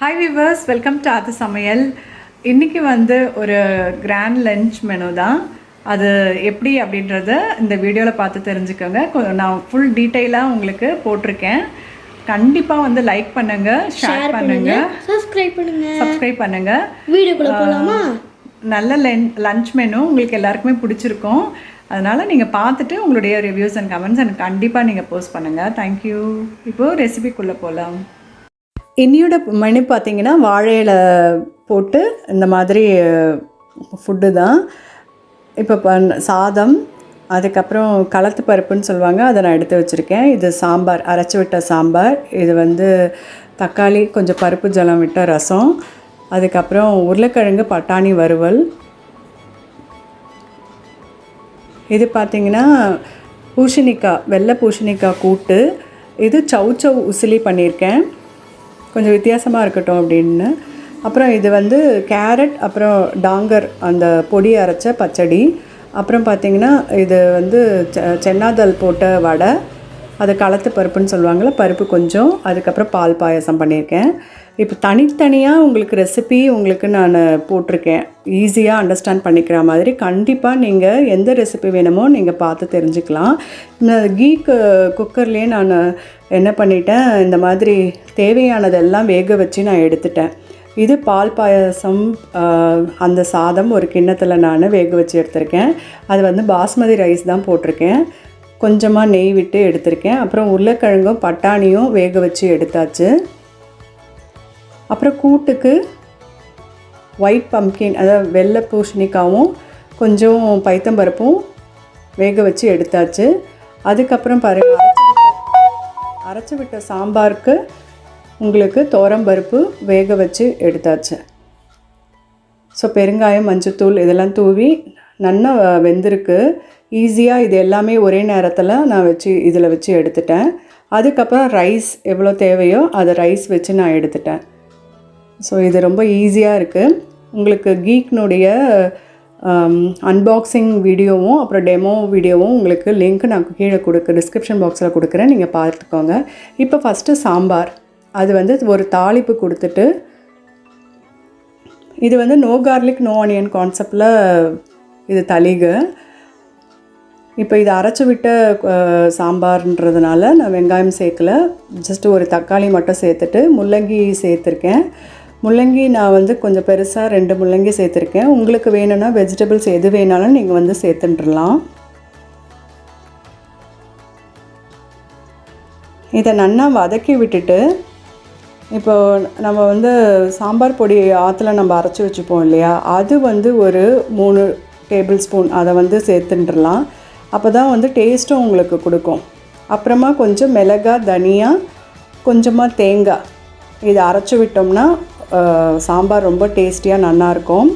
Hi viewers, welcome to ஆத்து சமையல். இன்றைக்கி வந்து ஒரு கிராண்ட் லஞ்ச் மெனு தான். அது எப்படி அப்படின்றத இந்த வீடியோவில் பார்த்து தெரிஞ்சுக்கோங்க. நான் ஃபுல் டீட்டெயிலாக உங்களுக்கு போட்டிருக்கேன். கண்டிப்பாக வந்து லைக் பண்ணுங்கள், ஷேர் பண்ணுங்கள், சப்ஸ்கிரைப் பண்ணுங்கள். வீடியோக்குள்ள போகலாமா? நல்ல லஞ்ச் மெனு உங்களுக்கு எல்லாருக்குமே பிடிச்சிருக்கும். அதனால் நீங்கள் பார்த்துட்டு உங்களுடைய ரிவ்யூஸ் அண்ட் கமெண்ட்ஸ் எனக்கு கண்டிப்பாக நீங்கள் போஸ்ட் பண்ணுங்கள். தேங்க்யூ. இப்போது ரெசிபிக்குள்ளே போகலாம். இன்னியோட மெனு பார்த்திங்கன்னா வாழை இலை போட்டு இந்த மாதிரி ஃபுட்டு தான். இப்போ சாதம், அதுக்கப்புறம் களத்து பருப்புன்னு சொல்லுவாங்க, அதை நான் எடுத்து வச்சுருக்கேன். இது சாம்பார், அரைச்சி விட்ட சாம்பார். இது வந்து தக்காளி கொஞ்சம் பருப்பு ஜலம் விட்ட ரசம், அதுக்கப்புறம் உருளைக்கிழங்கு பட்டாணி வறுவல். இது பார்த்திங்கன்னா பூசணிக்காய், வெள்ளை பூசணிக்காய் கூட்டு. இது சௌச்சௌ உசிலி பண்ணியிருக்கேன், கொஞ்சம் வித்தியாசமாக இருக்கட்டும் அப்படின்னு. அப்புறம் இது வந்து கேரட், அப்புறம் டாங்கர் அந்த பொடி அரைச்ச பச்சடி. அப்புறம் பார்த்திங்கன்னா இது வந்து சென்னாதல் போட்ட வடை, அது களத்து பருப்புன்னு சொல்லுவாங்கள்ல, பருப்பு கொஞ்சம், அதுக்கப்புறம் பால் பாயசம் பண்ணியிருக்கேன். இப்போ தனித்தனியாக உங்களுக்கு ரெசிபி உங்களுக்கு நான் போட்டிருக்கேன், ஈஸியாக அண்டர்ஸ்டாண்ட் பண்ணிக்கிற மாதிரி. கண்டிப்பாக நீங்கள் எந்த ரெசிபி வேணுமோ நீங்கள் பார்த்து தெரிஞ்சுக்கலாம். இந்த குக்கர்லேயே நான் என்ன பண்ணிட்டேன், இந்த மாதிரி தேவையானதெல்லாம் வேக வச்சு நான் எடுத்துட்டேன். இது பால் பாயசம், அந்த சாதம் ஒரு கிண்ணத்தில் நான் வேக வச்சு எடுத்திருக்கேன். அது வந்து பாஸ்மதி ரைஸ் தான் போட்டிருக்கேன், கொஞ்சமாக நெய் விட்டு எடுத்திருக்கேன். அப்புறம் உருளைக்கிழங்கும் பட்டாணியும் வேக வச்சு எடுத்தாச்சு. அப்புறம் கூட்டுக்கு ஒயிட் பம்கின், அதாவது வெள்ளை பூசணிக்காவும் கொஞ்சம் பைத்தம்பருப்பும் வேக வச்சு எடுத்தாச்சு. அதுக்கப்புறம் பாருங்கள், அரைச்சி விட்ட சாம்பாருக்கு உங்களுக்கு தோரம்பருப்பு வேக வச்சு எடுத்தாச்சு. ஸோ பெருங்காயம், மஞ்சத்தூள் இதெல்லாம் தூவி நல்லா வெந்திருக்கு. ஈஸியாக இது எல்லாமே ஒரே நேரத்தில் நான் இதில் வச்சு எடுத்துட்டேன். அதுக்கப்புறம் ரைஸ் எவ்வளோ தேவையோ அதை ரைஸ் வச்சு நான் எடுத்துட்டேன். ஸோ இது ரொம்ப ஈஸியாக இருக்குது. உங்களுக்கு கீக்னுடைய அன்பாக்சிங் வீடியோவும் அப்புறம் டெமோ வீடியோவும் உங்களுக்கு லிங்க் நான் கீழே டிஸ்கிரிப்ஷன் பாக்ஸில் கொடுக்குறேன், நீங்கள் பார்த்துக்கோங்க. இப்போ ஃபஸ்ட்டு சாம்பார், அது வந்து ஒரு தாளிப்பு கொடுத்துட்டு, இது வந்து நோ கார்லிக் நோ ஆனியன் கான்செப்டில் இது தளிகை. இப்போ இது அரைச்சி விட்ட சாம்பார்ன்றதுனால நான் வெங்காயம் சேர்க்கல, ஜஸ்ட்டு ஒரு தக்காளி மட்டும் சேர்த்துட்டு முள்ளங்கி சேர்த்துருக்கேன். முள்ளங்கி நான் வந்து கொஞ்சம் பெருசாக 2 முள்ளங்கி சேர்த்துருக்கேன். உங்களுக்கு வேணும்னா வெஜிடபிள்ஸ் எது வேணாலும் நீங்கள் வந்து சேர்த்துட்டுலாம். இதை நல்லா வதக்கி விட்டுட்டு, இப்போ நம்ம வந்து சாம்பார் பொடி ஆற்றுல நம்ம அரைச்சி வச்சுப்போம் இல்லையா, அது வந்து ஒரு 3 டேபிள் ஸ்பூன் அதை வந்து சேர்த்துட்டுலாம். அப்போ தான் வந்து டேஸ்ட்டும் உங்களுக்கு கொடுக்கும். அப்புறமா கொஞ்சம் மிளகாய், தனியா, கொஞ்சமாக தேங்காய், இதை அரைச்சி விட்டோம்னா சாம்பார் ரொம்ப டேஸ்டியாக நல்லாயிருக்கும்.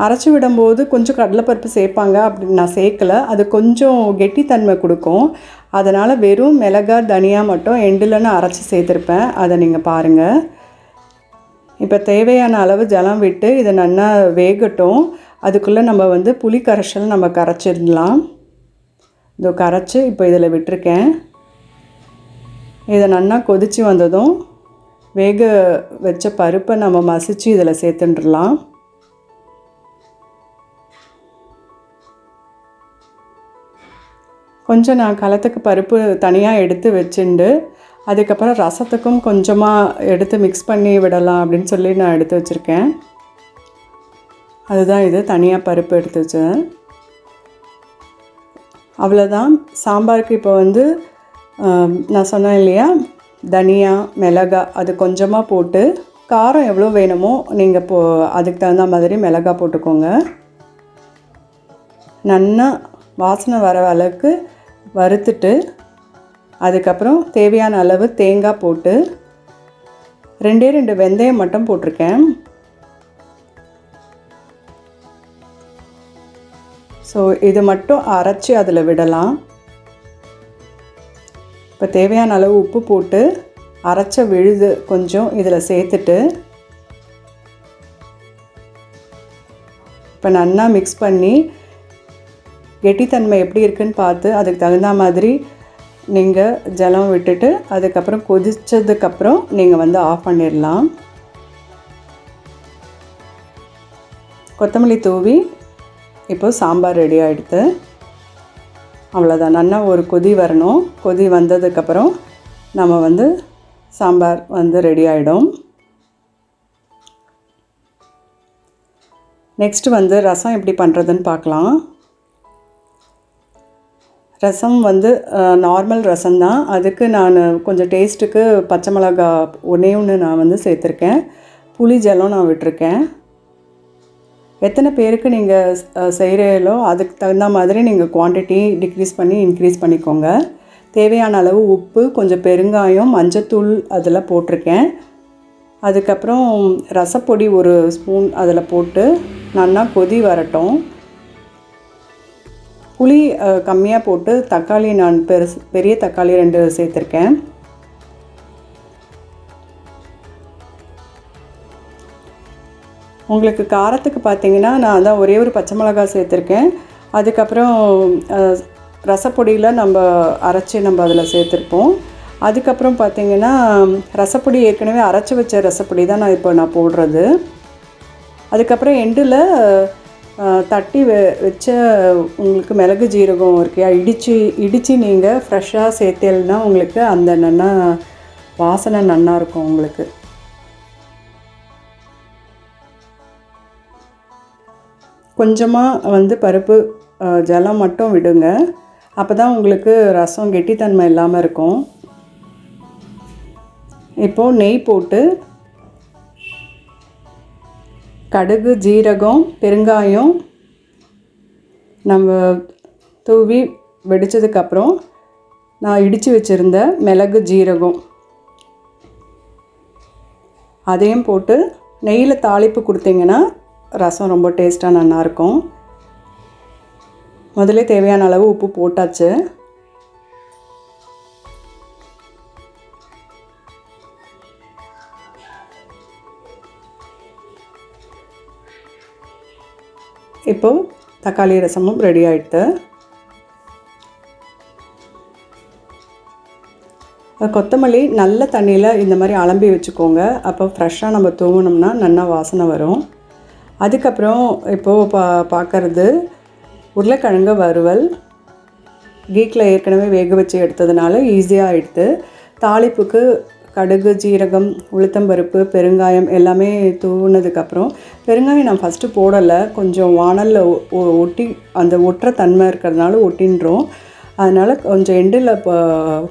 அரைச்சி விடும்போது கொஞ்சம் கடலைப்பருப்பு சேர்ப்பாங்க, அப்படி நான் சேர்க்கலை, அது கொஞ்சம் கெட்டித்தன்மை கொடுக்கும். அதனால் வெறும் மிளகாய், தனியா மட்டும் எண்டில் நான் அரைச்சி சேர்த்துருப்பேன், அதை நீங்கள் பாருங்கள். இப்போ தேவையான அளவு ஜலம் விட்டு இதை நல்லா வேகட்டும். அதுக்குள்ளே நம்ம வந்து புளி கரைசல் நம்ம கரைச்சிடலாம். இதோ கரைச்சி இப்போ இதில் விட்டுருக்கேன். இதை நல்லா கொதித்து வந்ததும் வேக வச்ச பருப்பை நம்ம மசித்து இதில் சேர்த்துடலாம். கொஞ்சம் நான் களத்துக்கு பருப்பு தனியாக எடுத்து வச்சுண்டு, அதுக்கப்புறம் ரசத்துக்கும் கொஞ்சமாக எடுத்து மிக்ஸ் பண்ணி விடலாம் அப்படின்னு சொல்லி நான் எடுத்து வச்சுருக்கேன். அதுதான் இது, தனியாக பருப்பு எடுத்து வச்சேன். அவ்வளோதான். சாம்பாருக்கு இப்போ வந்து நான் சொன்னேன் இல்லையா, தனியா, மிளகாய் அது கொஞ்சமாக போட்டு, காரம் எவ்வளோ வேணுமோ நீங்கள் அதுக்கு தகுந்த மாதிரி மிளகாய் போட்டுக்கோங்க. நல்லா வாசனை வர அளவுக்கு வறுத்துட்டு, அதுக்கப்புறம் தேவையான அளவு தேங்காய் போட்டு, 2 வெந்தயம் மட்டும் போட்டிருக்கேன். ஸோ இது மட்டும் அரைச்சி அதில் விடலாம். இப்போ தேவையான அளவு உப்பு போட்டு அரைச்ச விழுது கொஞ்சம் இதில் சேர்த்துட்டு, இப்போ நல்லா மிக்ஸ் பண்ணி கெட்டித்தன்மை எப்படி இருக்குன்னு பார்த்து அதுக்கு தகுந்த மாதிரி நீங்கள் ஜலம் விட்டுட்டு அதுக்கப்புறம் கொதித்ததுக்கப்புறம் நீங்கள் வந்து ஆஃப் பண்ணிடலாம். கொத்தமல்லி தூவி இப்போது சாம்பார் ரெடி ஆகிடுது. அவ்வளோதான். நல்லா ஒரு கொதி வரணும். கொதி வந்ததுக்கப்புறம் நம்ம வந்து சாம்பார் வந்து ரெடி ஆகிடும். நெக்ஸ்ட்டு வந்து ரசம் எப்படி பண்ணுறதுன்னு பார்க்கலாம். ரசம் வந்து நார்மல் ரசம்தான். அதுக்கு நான் கொஞ்சம் டேஸ்ட்டுக்கு பச்சை மிளகா ஒன்று நான் வந்து சேர்த்துருக்கேன். புளி ஜலம் நான் விட்டுருக்கேன். எத்தனை பேருக்கு நீங்கள் செய்கிறீங்களோ அதுக்கு தகுந்த மாதிரி நீங்கள் குவான்டிட்டி டிக்ரீஸ் பண்ணி இன்க்ரீஸ் பண்ணிக்கோங்க. தேவையான அளவு உப்பு, கொஞ்சம் பெருங்காயம், மஞ்சத்தூள் அதில் போட்டிருக்கேன். அதுக்கப்புறம் ரசப்பொடி ஒரு ஸ்பூன் அதில் போட்டு நல்லா கொதி வரட்டும். புளி கம்மியாக போட்டு தக்காளி நான் பெரிய தக்காளி 2 சேர்த்துருக்கேன். உங்களுக்கு காரத்துக்கு பார்த்தீங்கன்னா நான் தான் ஒரே ஒரு பச்சை மிளகாய் சேர்த்துருக்கேன். அதுக்கப்புறம் ரசப்பொடியில் நம்ம அரைச்சி நம்ம அதில் சேர்த்துருப்போம். அதுக்கப்புறம் பார்த்திங்கன்னா ரசப்பொடி ஏற்கனவே அரைச்சி வச்ச ரசப்பொடி தான் நான் போடுறது. அதுக்கப்புறம் எண்டில் தட்டி வச்ச உங்களுக்கு மிளகு ஜீரகம் இருக்கியா இடித்து நீங்கள் ஃப்ரெஷ்ஷாக சேர்த்தேன்னா உங்களுக்கு அந்த நல்லா வாசனை நல்லாயிருக்கும். உங்களுக்கு கொஞ்சமாக வந்து பருப்பு ஜலம் மட்டும் விடுங்க. அப்போ தான் உங்களுக்கு ரசம் கெட்டித்தன்மை இல்லாமல் இருக்கும். இப்போது நெய் போட்டு கடுகு, ஜீரகம், பெருங்காயம் நம்ம தூவி வெடித்ததுக்கப்புறம் நான் இடித்து வச்சுருந்த மிளகு, ஜீரகம் அதையும் போட்டு நெய்யில் தாளிப்பு கொடுத்தீங்கன்னா ரசம் ரொம்ப டேஸ்ட்டாக நல்லாயிருக்கும். முதல்ல தேவையான அளவு உப்பு போட்டாச்சு. இப்போது தக்காளி ரசமும் ரெடி ஆகிடுது. கொத்தமல்லி நல்ல தண்ணியில் இந்த மாதிரி அலம்பி வச்சுக்கோங்க. அப்போ ஃப்ரெஷ்ஷாக நம்ம தூவினோம்னா நல்லா வாசனை வரும். அதுக்கப்புறம் இப்போது பார்க்குறது உருளைக்கிழங்கு வறுவல். கீக்கில் ஏற்கனவே வேக வச்சு எடுத்ததுனால ஈஸியாக ஆகிடுது. தாளிப்புக்கு கடுகு, ஜீரகம், உளுத்தம்பருப்பு, பெருங்காயம் எல்லாமே தூவினதுக்கப்புறம் பெருங்காயம் நான் ஃபஸ்ட்டு போடலை. கொஞ்சம் வானலில் ஒட்டி அந்த ஒட்டுற தன்மை இருக்கிறதுனால ஒட்டின்றோம். அதனால் கொஞ்சம் எண்டில்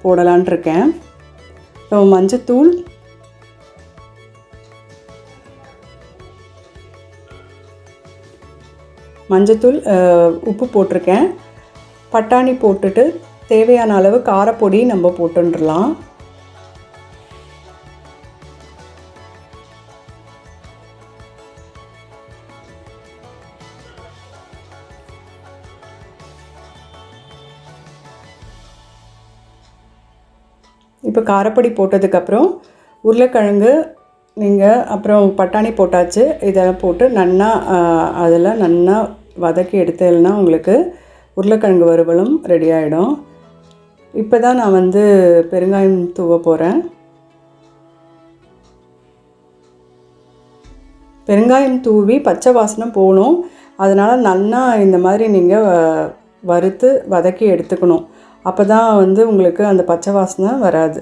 போடலான் இருக்கேன். மஞ்சத்தூள், உப்பு போட்டிருக்கேன். பட்டாணி போட்டுட்டு தேவையான அளவு காரப்பொடி நம்ம போட்டுடலாம். இப்போ காரப்பொடி போட்டதுக்கப்புறம் உருளைக்கிழங்கு நீங்கள் அப்புறம் பட்டாணி போட்டாச்சு. இதெல்லாம் போட்டு நல்லா அதில் நல்லா வதக்கி எடுத்தேன்னா உங்களுக்கு உருளைக்கிழங்கு வறுவலும் ரெடி ஆகிடும். இப்போ தான் நான் வந்து பெருங்காயம் தூவ போகிறேன். பெருங்காயம் தூவி பச்சை வாசனை போகணும். அதனால் நல்லா இந்த மாதிரி நீங்கள் வறுத்து வதக்கி எடுத்துக்கணும். அப்போ தான் வந்து உங்களுக்கு அந்த பச்சை வாசனை வராது.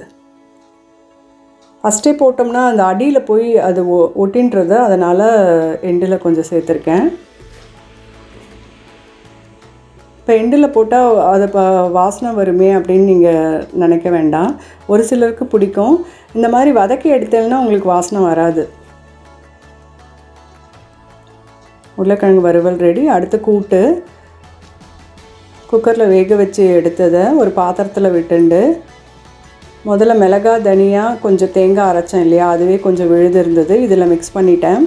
ஃபஸ்ட்டே போட்டோம்னா அந்த அடியில் போய் அது ஒட்டின்றது. அதனால் எண்டில் கொஞ்சம் சேர்த்துருக்கேன். இப்போ எண்டில் போட்டால் அது வாசனை வருமே அப்படின்னு நீங்கள் நினைக்க வேண்டாம். ஒரு சிலருக்கு பிடிக்கும். இந்த மாதிரி வதக்கி எடுத்தேன்னா உங்களுக்கு வாசனை வராது. உருளைக்கிழங்கு வறுவல் ரெடி. அடுத்து கூட்டு குக்கரில் வேக வச்சு எடுத்ததை ஒரு பாத்திரத்தில் விட்டுண்டு முதல்ல மிளகாய், தனியா, கொஞ்சம் தேங்காய் அரைச்சேன் இல்லையா, அதுவே கொஞ்சம் விழுது இருந்தது. இதில் மிக்ஸ் பண்ணிட்டேன்.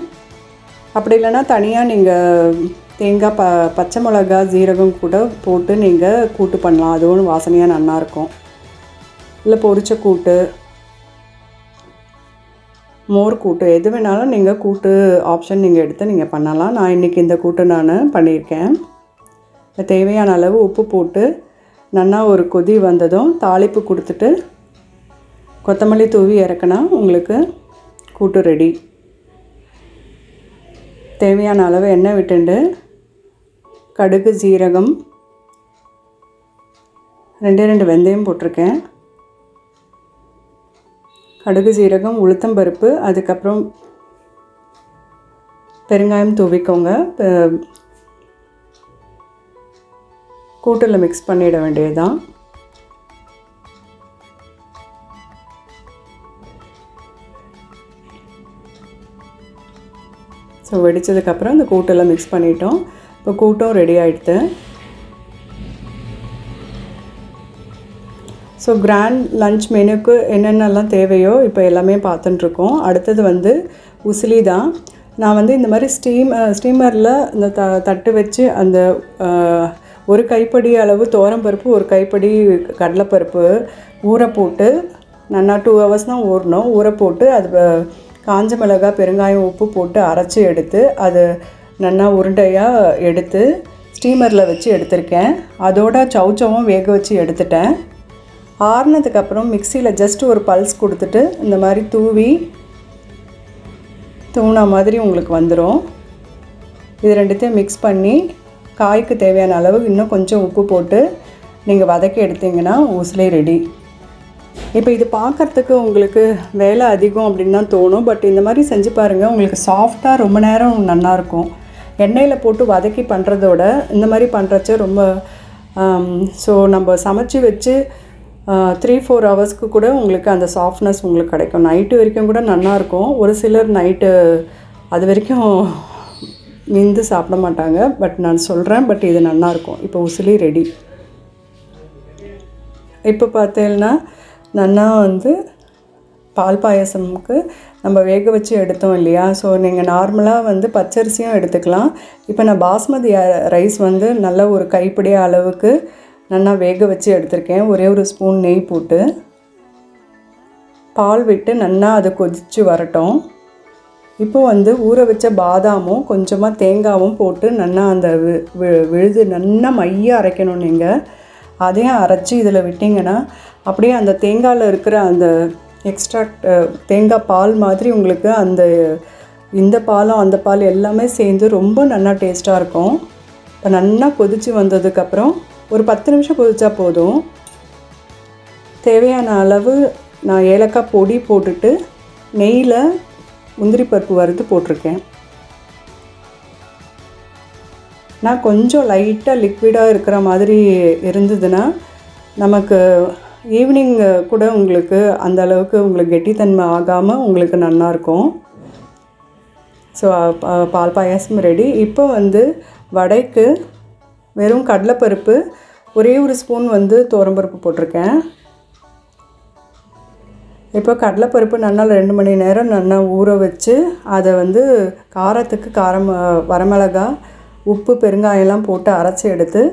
அப்படி இல்லைன்னா தனியாக நீங்கள் தேங்காய், பச்சை மிளகா, ஜீரகம் கூட போட்டு நீங்கள் கூட்டு பண்ணலாம். அதுவும் வாசனையாக நல்லாயிருக்கும். இல்லை பொரிச்ச கூட்டு, மோர் கூட்டு, எது வேணாலும் நீங்கள் கூட்டு ஆப்ஷன் நீங்கள் எடுத்து நீங்கள் பண்ணலாம். நான் இன்றைக்கி இந்த கூட்டு நான் பண்ணியிருக்கேன். தேவையான அளவு உப்பு போட்டு நல்லா ஒரு கொதி வந்ததும் தாளிப்பு கொடுத்துட்டு கொத்தமல்லி தூவி இறக்குனா உங்களுக்கு கூட்டு ரெடி. தேவையான அளவு எண்ணெய் விட்டுண்டு கடுகு சீரகம் 2 வெந்தயம் போட்டிருக்கேன். கடுகு சீரகம் உளுத்தம்பருப்பு அதுக்கப்புறம் பெருங்காயம் தூவிக்கோங்க. கூட்டில் மிக்ஸ் பண்ணிட வேண்டியதுதான். ஸோ வெடித்ததுக்கப்புறம் இந்த கூட்டெல்லாம் மிக்ஸ் பண்ணிட்டோம். இப்போ கூட்டும் ரெடி ஆகிடுது. ஸோ கிராண்ட் லன்ச் மெனுக்கு என்னென்னலாம் தேவையோ இப்போ எல்லாமே பார்த்துட்டுருக்கோம். அடுத்தது வந்து உசிலி தான். நான் வந்து இந்த மாதிரி ஸ்டீமரில் இந்த தட்டு வச்சு அந்த ஒரு கைப்படி அளவு துவரம்பருப்பு, ஒரு கைப்படி கடலைப்பருப்பு ஊற போட்டு நல்லா 2 hours தான் ஊறணும். ஊற போட்டு அது காஞ்ச மிளகாய், பெருங்காயம், உப்பு போட்டு அரைச்சி எடுத்து அது நல்லா உருண்டையாக எடுத்து ஸ்டீமரில் வச்சு எடுத்திருக்கேன். அதோட சவுச்சவும் வேக வச்சு எடுத்துட்டேன். ஆறுனதுக்கப்புறம் மிக்சியில் ஜஸ்ட் ஒரு பல்ஸ் கொடுத்துட்டு இந்த மாதிரி தூணா மாதிரி உங்களுக்கு வந்துடும். இது ரெண்டுத்தையும் மிக்ஸ் பண்ணி காய்க்கு தேவையான அளவு இன்னும் கொஞ்சம் உப்பு போட்டு நீங்கள் வதக்கி எடுத்திங்கன்னா உசிலி ரெடி. இப்போ இது பார்க்குறதுக்கு உங்களுக்கு வேலை அதிகம் அப்படின்னு தான் தோணும். பட் இந்த மாதிரி செஞ்சு பாருங்கள், உங்களுக்கு சாஃப்டாக ரொம்ப நேரம் நல்லாயிருக்கும். எண்ணெயில் போட்டு வதக்கி பண்ணுறதோட இந்த மாதிரி பண்ணுறச்ச ரொம்ப ஸோ நம்ம சமைச்சி வச்சு 3-4 ஹவர்ஸ்க்கு கூட உங்களுக்கு அந்த சாஃப்ட்னஸ் உங்களுக்கு கிடைக்கும். நைட்டு வரைக்கும் கூட நல்லாயிருக்கும். ஒரு சிலர் நைட்டு அது வரைக்கும் மிந்து சாப்பிட மாட்டாங்க. பட் நான் சொல்கிறேன், பட் இது நல்லாயிருக்கும். இப்போ உசிலி ரெடி. இப்போ பார்த்தீங்கன்னா நல்லா வந்து பால் பாயசமுக்கு நம்ம வேக வச்சு எடுத்தோம் இல்லையா. ஸோ நீங்கள் நார்மலாக வந்து பச்சரிசியும் எடுத்துக்கலாம். இப்போ நான் பாஸ்மதி ரைஸ் வந்து நல்ல ஒரு கைப்பிடி அளவுக்கு நல்லா வேக வச்சு எடுத்திருக்கேன். ஒரே ஒரு ஸ்பூன் நெய் போட்டு பால் விட்டு நல்லா அதை கொதித்து வரட்டும். இப்போ வந்து ஊற வச்ச பாதாமும் கொஞ்சமாக தேங்காயும் போட்டு நல்லா அந்த விழுது நல்லா மையாக அரைக்கணும். நீங்கள் அதையும் அரைச்சி இதில் விட்டிங்கன்னா அப்படியே அந்த தேங்காயில் இருக்கிற அந்த எக்ஸ்ட்ராக்ட் தேங்காய் பால் மாதிரி உங்களுக்கு அந்த இந்த பாலும் அந்த பால் எல்லாமே சேர்ந்து ரொம்ப நல்லா டேஸ்ட்டாக இருக்கும். இப்போ நல்லா கொதித்து வந்ததுக்கப்புறம் ஒரு 10 நிமிஷம் கொதிச்சா போதும். தேவையான அளவு நான் ஏலக்காய் பொடி போட்டுட்டு நெய்யில் முந்திரி பருப்பு வறுத்து போட்டிருக்கேன். நான் கொஞ்சம் லைட்டாக லிக்விடாக இருக்கிற மாதிரி இருந்ததுன்னா நமக்கு ஈவினிங் கூட உங்களுக்கு அந்த அளவுக்கு உங்களுக்கு கெட்டித்தன்மை ஆகாமல் உங்களுக்கு நல்லாயிருக்கும். ஸோ பால் பாயாசம் ரெடி. இப்போ வந்து வடைக்கு வெறும் கடலைப்பருப்பு, ஒரே ஒரு ஸ்பூன் வந்து துவரம்பருப்பு போட்டிருக்கேன். இப்போ கடலைப்பருப்பு நல்லா 2 மணி நேரம் நல்லா ஊற வச்சு அதை வந்து காரத்துக்கு வரமிளகா, உப்பு, பெருங்காயம்லாம் போட்டு அரைச்சி எடுத்து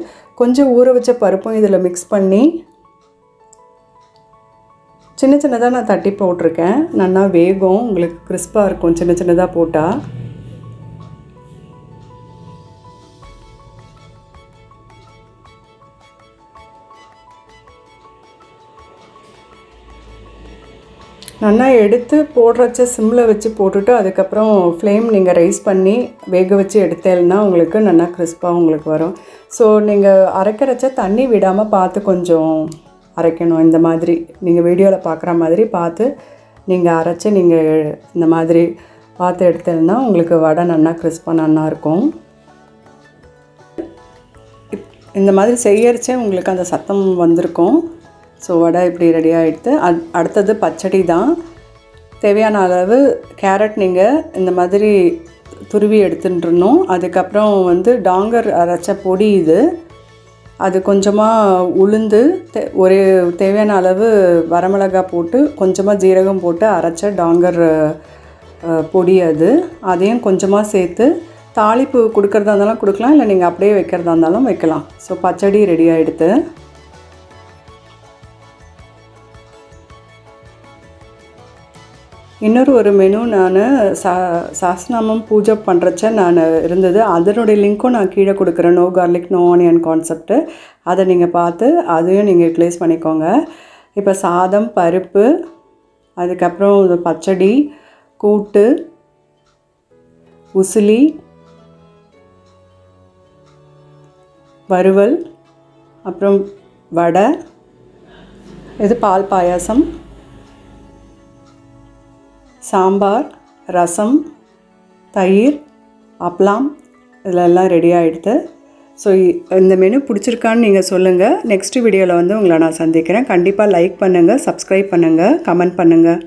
கொஞ்சம் ஊற வச்ச பருப்பும் இதில் மிக்ஸ் பண்ணி சின்னதாக நான் தட்டி போட்டிருக்கேன். நல்லா வேகும், உங்களுக்கு கிறிஸ்பாக இருக்கும் சின்னதாக போட்டால். நல்லா எடுத்து போடுறச்ச சிம்மில் வச்சு போட்டுட்டு அதுக்கப்புறம் ஃப்ளேம் நீங்கள் ரைஸ் பண்ணி வேக வச்சு எடுத்தேன்னா உங்களுக்கு நல்லா கிறிஸ்பாக உங்களுக்கு வரும். ஸோ நீங்கள் அரைக்கிறச்ச தண்ணி விடாமல் பார்த்து கொஞ்சம் அரைக்கணும். இந்த மாதிரி நீங்கள் வீடியோவில் பார்க்குற மாதிரி பார்த்து நீங்கள் அரைச்சி நீங்கள் இந்த மாதிரி பார்த்து எடுத்தேன்னா உங்களுக்கு வடை நல்லா கிறிஸ்பாக நல்லாயிருக்கும். இந்த மாதிரி செய்யறச்சே உங்களுக்கு அந்த சத்தம் வந்திருக்கும். ஸோ வடை இப்படி ரெடி ஆகிடுது. அடுத்தது பச்சடி தான். தேவையான அளவு கேரட் நீங்கள் இந்த மாதிரி துருவி எடுத்துட்டுருணும். அதுக்கப்புறம் வந்து டாங்கர் அரைச்ச பொடி இது, அது கொஞ்சமாக உளுந்து, ஒரு தேவையான அளவு வரமிளகாய் போட்டு கொஞ்சமாக ஜீரகம் போட்டு அரைச்ச டாங்கர் பொடி அது, அதையும் கொஞ்சமாக சேர்த்து தாளிப்பு கொடுக்குறதா இருந்தாலும் கொடுக்கலாம், இல்லை நீங்கள் அப்படியே வைக்கிறதா இருந்தாலும் வைக்கலாம். ஸோ பச்சடி ரெடி ஆகிடுது. இன்னொரு ஒரு மெனு நான் சாஸ்நாமம் பூஜை பண்ணுறச்ச நான் இருந்தது, அதனுடைய லிங்க்கும் நான் கீழே கொடுக்குறேன். No garlic no onion concept. அதை நீங்கள் பார்த்து அதையும் நீங்கள் யூட்டிலைஸ் பண்ணிக்கோங்க. இப்போ சாதம், பருப்பு, அதுக்கப்புறம் இது பச்சடி, கூட்டு, உசிலி, வறுவல், அப்புறம் வடை, இது பால் பாயாசம், சாம்பார், ரசம், தயிர், அப்பளம், இதெல்லாம் ரெடி ஆகிடுது. ஸோ இந்த மெனு பிடிச்சிருக்கான்னு நீங்கள் சொல்லுங்கள். நெக்ஸ்ட் வீடியோவில் வந்து உங்களை நான் சந்திக்கிறேன். கண்டிப்பாக லைக் பண்ணுங்கள், சப்ஸ்கிரைப் பண்ணுங்கள், கமெண்ட் பண்ணுங்கள்.